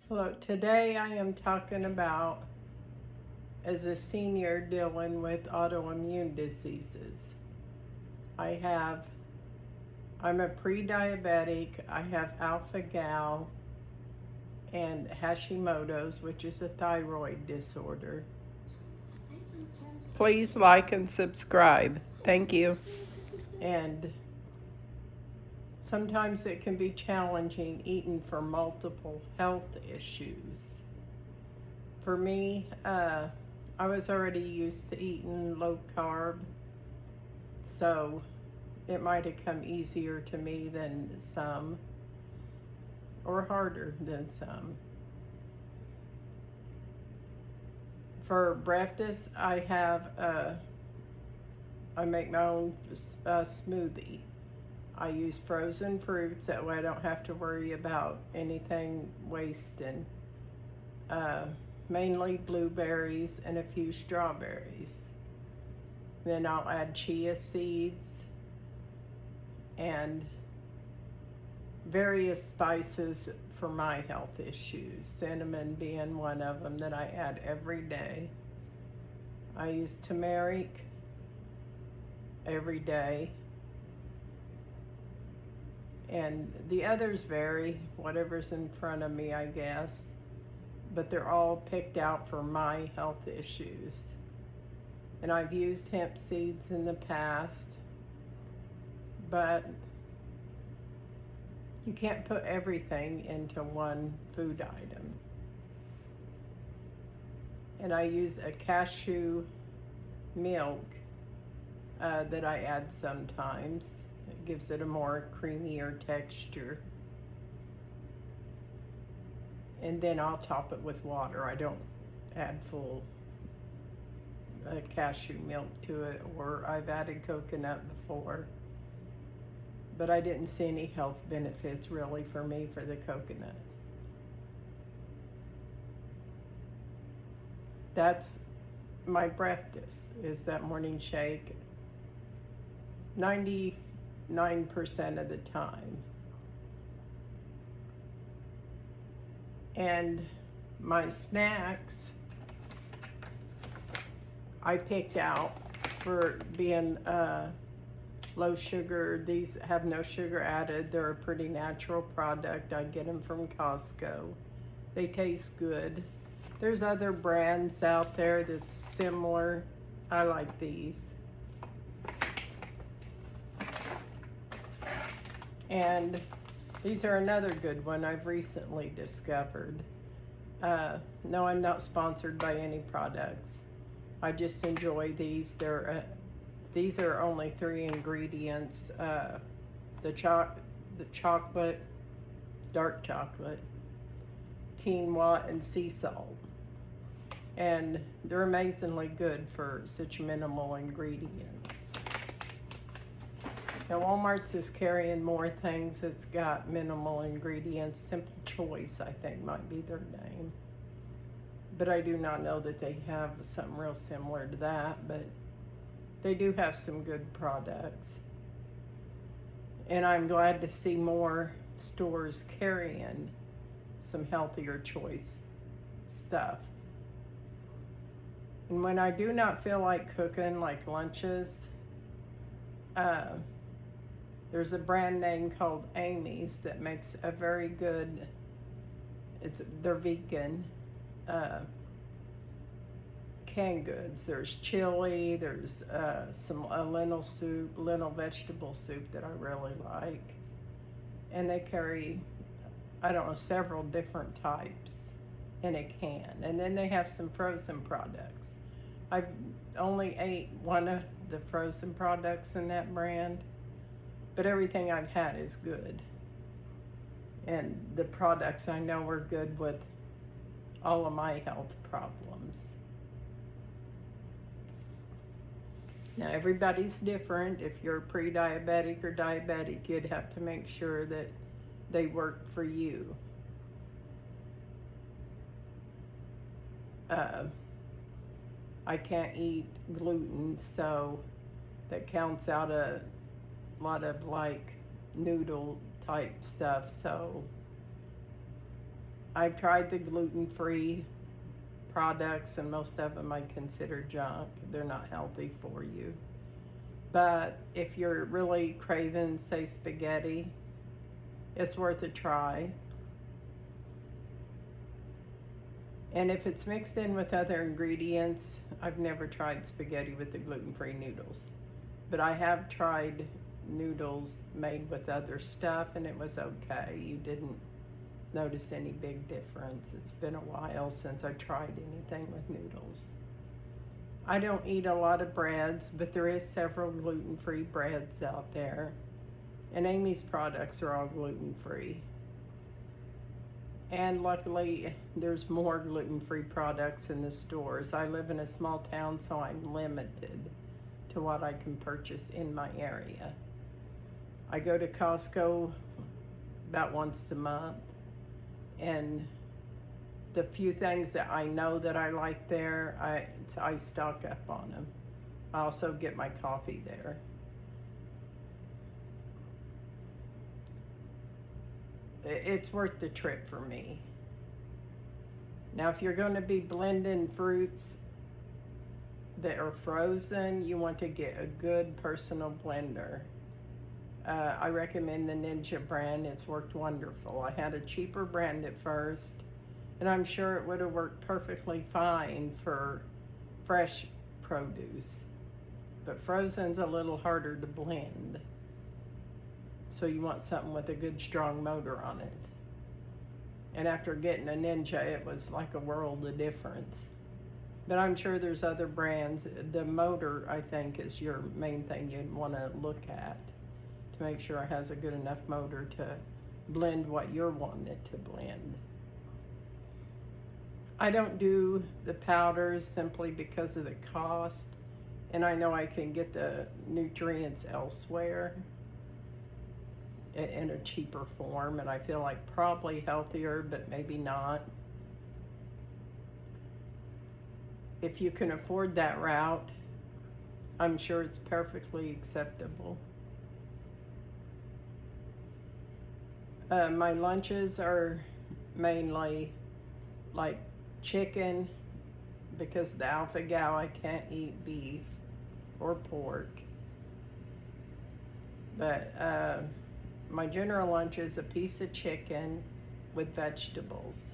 Hello, today I am talking about as a senior dealing with autoimmune diseases. I have, I'm a pre-diabetic, I have alpha-gal and Hashimoto's, which is a thyroid disorder. Please like and subscribe. Thank you. And sometimes it can be challenging eating for multiple health issues. For me, I was already used to eating low carb, so it might have come easier to me than some, or harder than some. For breakfast, I make my own smoothie. I use frozen fruits, that way I don't have to worry about anything wasting. Uh, Mainly blueberries and a few strawberries. Then I'll add chia seeds and various spices for my health issues, cinnamon being one of them that I add every day. I use turmeric every day, and the others vary, whatever's in front of me, I guess, but they're all picked out for my health issues. And I've used hemp seeds in the past, but you can't put everything into one food item. And I use a cashew milk that I add sometimes. It gives it a more creamier texture. And then I'll top it with water. I don't add full cashew milk to it, or I've added coconut before. But I didn't see any health benefits really for me for the coconut. That's my breakfast, is that morning shake 99% of the time. And my snacks I picked out for being low sugar. These have no sugar added. They're a pretty natural product. I get them from Costco. They taste good. There's other brands out there that's similar. I like these. And these are another good one I've recently discovered. No, I'm not sponsored by any products. I just enjoy these. These are only 3 ingredients. The chocolate, dark chocolate, quinoa, and sea salt. And they're amazingly good for such minimal ingredients. Now Walmart's is carrying more things that's got minimal ingredients. Simple Choice, I think, might be their name. But I do not know that they have something real similar to that, but they do have some good products. And I'm glad to see more stores carrying some healthier choice stuff. And when I do not feel like cooking, like lunches, there's a brand name called Amy's that makes a very good, they're vegan, canned goods. There's chili, there's a lentil soup, lentil vegetable soup that I really like. And they carry, I don't know, several different types in a can. And then they have some frozen products. I've only ate one of the frozen products in that brand, but everything I've had is good. And the products I know are good with all of my health problems. Now everybody's different. If you're pre-diabetic or diabetic, you'd have to make sure that they work for you. I can't eat gluten, so that counts out a lot of like noodle type stuff, so I've tried the gluten-free products, and most of them I consider junk. They're not healthy for you. But if you're really craving, say, spaghetti, it's worth a try. And if it's mixed in with other ingredients, I've never tried spaghetti with the gluten-free noodles. But I have tried noodles made with other stuff, and it was okay. You didn't notice any big difference. It's been a while since I tried anything with noodles. I don't eat a lot of breads, but there is several gluten-free breads out there. And Amy's products are all gluten-free. And luckily, there's more gluten-free products in the stores. I live in a small town, so I'm limited to what I can purchase in my area. I go to Costco about once a month, and the few things that I know that I like there, I stock up on them. I also get my coffee there. It's worth the trip for me. Now, if you're going to be blending fruits that are frozen, you want to get a good personal blender. I recommend the Ninja brand. It's worked wonderful. I had a cheaper brand at first, and I'm sure it would have worked perfectly fine for fresh produce. But frozen's a little harder to blend. So you want something with a good strong motor on it. And after getting a Ninja, it was like a world of difference. But I'm sure there's other brands. The motor, I think, is your main thing you'd want to look at to make sure it has a good enough motor to blend what you're wanting it to blend. I don't do the powders simply because of the cost, and I know I can get the nutrients elsewhere in a cheaper form, and I feel like probably healthier, but maybe not. If you can afford that route, I'm sure it's perfectly acceptable. My lunches are mainly like chicken, because the alpha gal, I can't eat beef or pork. But my general lunch is a piece of chicken with vegetables.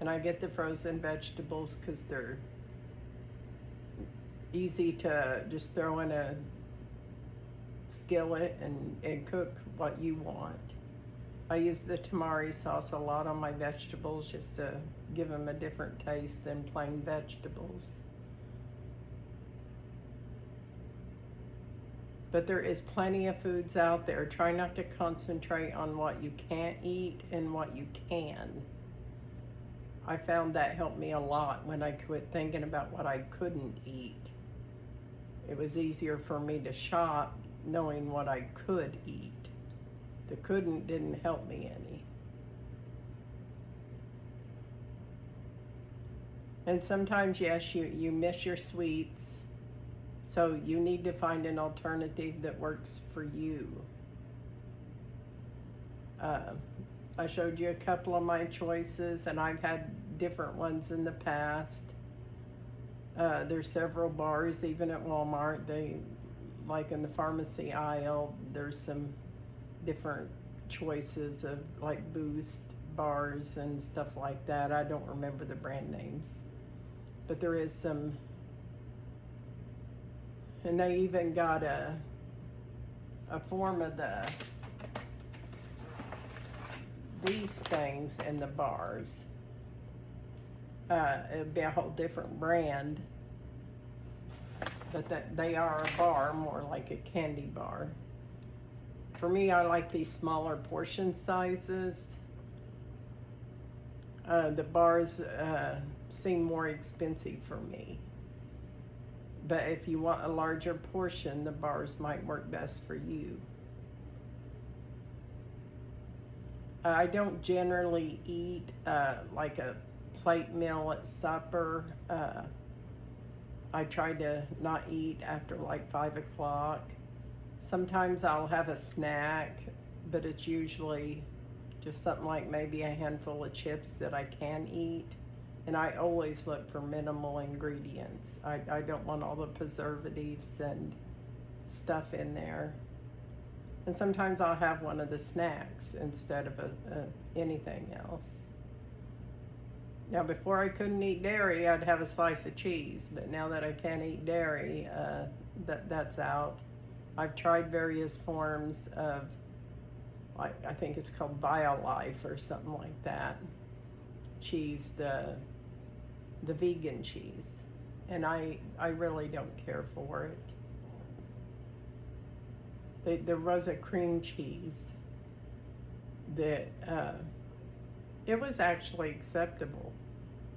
And I get the frozen vegetables because they're easy to just throw in a skillet and cook what you want. I use the tamari sauce a lot on my vegetables just to give them a different taste than plain vegetables. But there is plenty of foods out there. Try not to concentrate on what you can't eat and what you can. I found that helped me a lot when I quit thinking about what I couldn't eat. It was easier for me to shop knowing what I could eat. The couldn't didn't help me any. And sometimes, yes, you miss your sweets. So you need to find an alternative that works for you. I showed you a couple of my choices, and I've had different ones in the past. There's several bars, even at Walmart. They, like in the pharmacy aisle, there's some different choices of like Boost bars and stuff like that. I don't remember the brand names, but there is some. And they even got a form of these things in the bars. It'd be a whole different brand, but that they are a bar, more like a candy bar. For me, I like these smaller portion sizes. The bars seem more expensive for me. But if you want a larger portion, the bars might work best for you. I don't generally eat like a plate meal at supper. I try to not eat after like 5 o'clock. Sometimes I'll have a snack, but it's usually just something like maybe a handful of chips that I can eat. And I always look for minimal ingredients. I don't want all the preservatives and stuff in there. And sometimes I'll have one of the snacks instead of anything else. Now, before I couldn't eat dairy, I'd have a slice of cheese. But now that I can't eat dairy, that's out. I've tried various forms of, I think it's called BioLife or something like that, cheese, the vegan cheese. And I really don't care for it. There was a cream cheese that it was actually acceptable.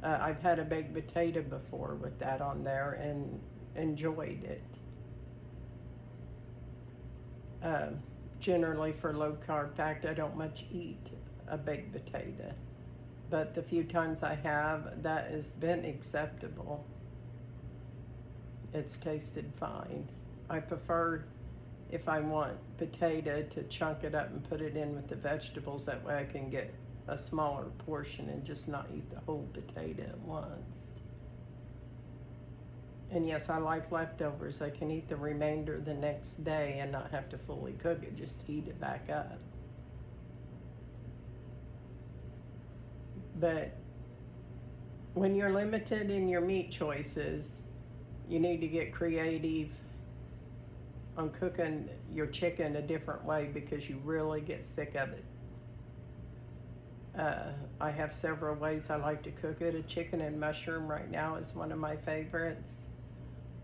I've had a baked potato before with that on there and enjoyed it. Generally for low carb, in fact, I don't much eat a baked potato. But the few times I have, that has been acceptable. It's tasted fine. I prefer, if I want potato, to chunk it up and put it in with the vegetables. That way I can get a smaller portion and just not eat the whole potato at once. And yes, I like leftovers. I can eat the remainder the next day and not have to fully cook it, just heat it back up. But when you're limited in your meat choices, you need to get creative on cooking your chicken a different way because you really get sick of it. I have several ways I like to cook it. A chicken and mushroom right now is one of my favorites,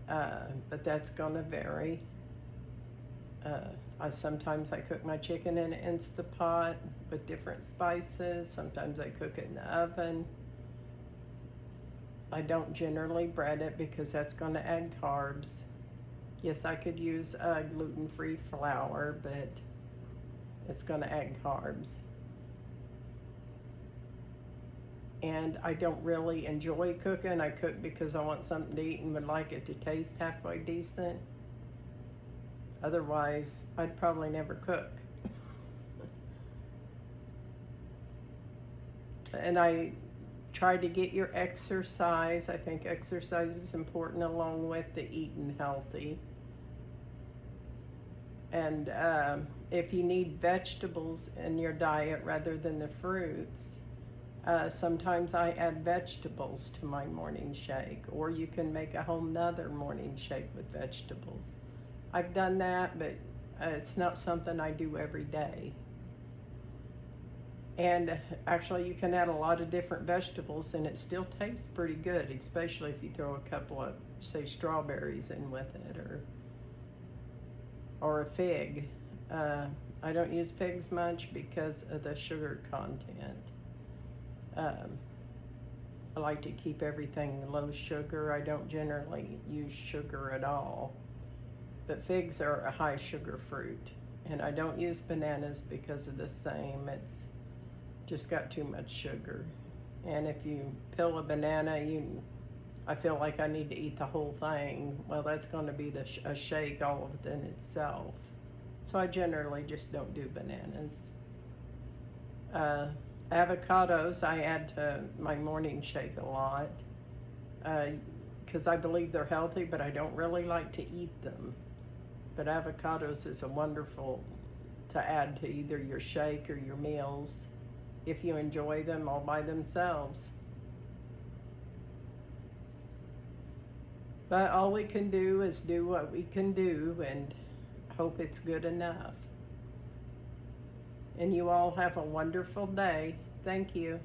but that's going to vary. Sometimes I cook my chicken in an Instapot with different spices. Sometimes I cook it in the oven. I don't generally bread it because that's going to add carbs. Yes, I could use gluten-free flour, but it's going to add carbs. And I don't really enjoy cooking. I cook because I want something to eat and would like it to taste halfway decent. Otherwise, I'd probably never cook. And I try to get your exercise. I think exercise is important along with the eating healthy. And if you need vegetables in your diet rather than the fruits, sometimes I add vegetables to my morning shake, or you can make a whole nother morning shake with vegetables. I've done that, but it's not something I do every day. And actually, you can add a lot of different vegetables and it still tastes pretty good, especially if you throw a couple of, say, strawberries in with it, or a fig. I don't use figs much because of the sugar content. I like to keep everything low sugar. I don't generally use sugar at all. But figs are a high sugar fruit. And I don't use bananas because of the same. It's just got too much sugar. And if you peel a banana, I feel like I need to eat the whole thing. Well, that's going to be a shake all within itself. So I generally just don't do bananas. Avocados I add to my morning shake a lot because I believe they're healthy, but I don't really like to eat them. But avocados is a wonderful to add to either your shake or your meals if you enjoy them all by themselves. But all we can do is do what we can do and hope it's good enough. And you all have a wonderful day. Thank you.